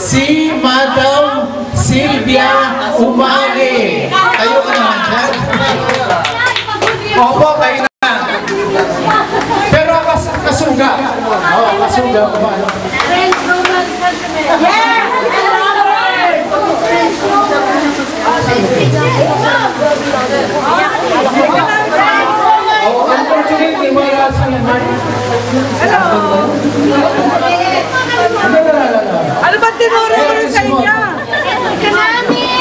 si Madam Silvia Umali. Tayo ka naman dyan. Opo, kayo na. Pero kasuga. Oo, kasuga. Yeah! Unfortunately, wala sa naman. Hello! Ano ba tinuro ko rin sa inyo?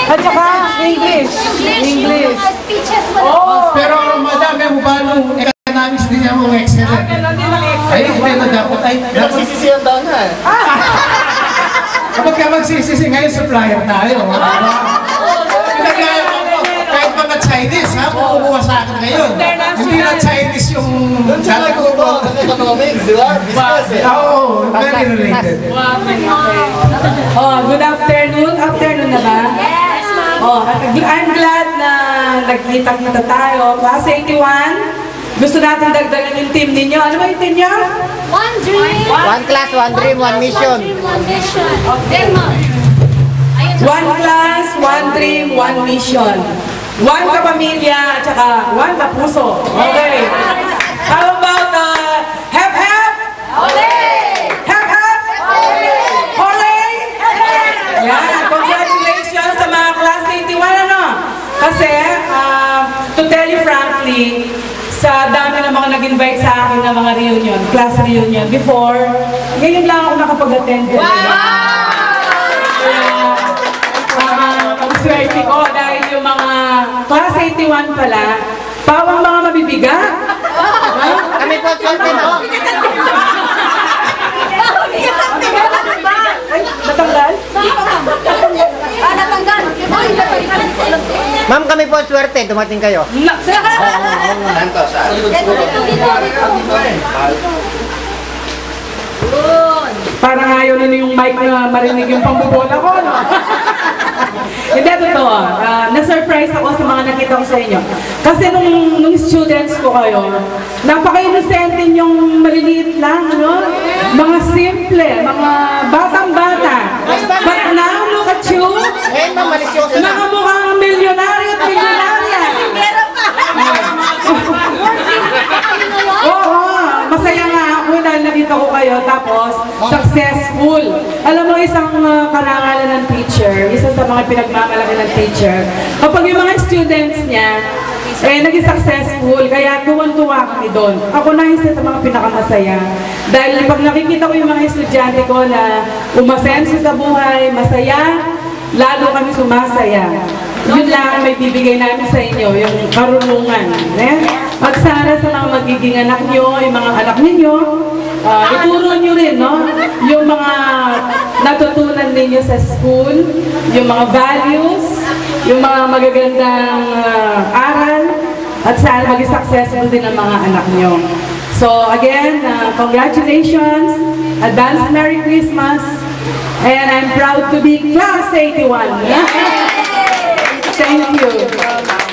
At saka English. English. Oh, pero madam, yung balong economics din niya mong excellent. Ay, hindi na dapat. Ay, Nagsisisiyan daw na eh. Kapag ka magsisisi ngayon, supplier tayo. Pinagaya ko, kahit mga Chinese, ha? Kumukuha sa akin ngayon. Hindi na Chinese yung... Doon siya nagkukuha ng economics, di ba? Business eh. Oo, very related. Oh, good afternoon. Afternoon na ba? Yes, ma'am. Oh, I'm glad na nagkita-kita tayo. Class 81. Gusto natin dagdagan yung team ninyo. Ano ba yung team nyo? One dream. One class, one dream, one mission. One mission. Okay, ma'am. One class, one dream, one mission. One kapamilya, at saka one kapuso. Okay. How about hep hep? Olay! Hep hep? Olay! Yan, congratulations sa mga class 81, ano? Kasi, to tell you frankly, sa dami ng mga nag-invite sa akin ng mga reunion, class reunion, before, ngayon lang ako nakapag-attend. Wow! Ang swerte ko dahil yung mga class 81 pala, pawang mga mabibigat. Kami po, swerte na. Ay, natanggal? Natanggal. Ma'am, kami po, swerte. Dumating kayo. Nanto siya. Parang ayaw na yung mic na marinig yung pambubola ko, no? Hindi, totoo. Na-surprise ako sa mga nakita ko sa inyo. Kasi nung students ko kayo, napaka-innocent yung maliliit lang, no? Mga simple, mga batang-bata. But now, look at you, Eh, ma'am, malisyoso na. mga mukhang milyonaryo at milyonarya. Oo, masaya nga ako dahil nakita ko kayo, tapos successful. Alam mo, isang karangalan ng teacher, isa sa mga pinagmamalaki ng teacher, kapag yung mga students niya, naging successful, kaya tuwan-tuwa kami doon. Ako na isa sa mga pinakamasaya. Dahil pag nakikita ko yung mga estudyante ko na umasenso sa buhay, masaya, lalo kami sumasaya. Yun lang may bibigay namin sa inyo, yung karunungan. At sana sa mga magiging anak nyo, yung mga anak ninyo, ituro nyo rin, no? Yung mga natutunan ninyo sa school, yung mga values, yung mga magagandang aral, at sana maging successful din ang mga anak nyo. So again, congratulations, advance Merry Christmas, and I'm proud to be Class 81. Thank you.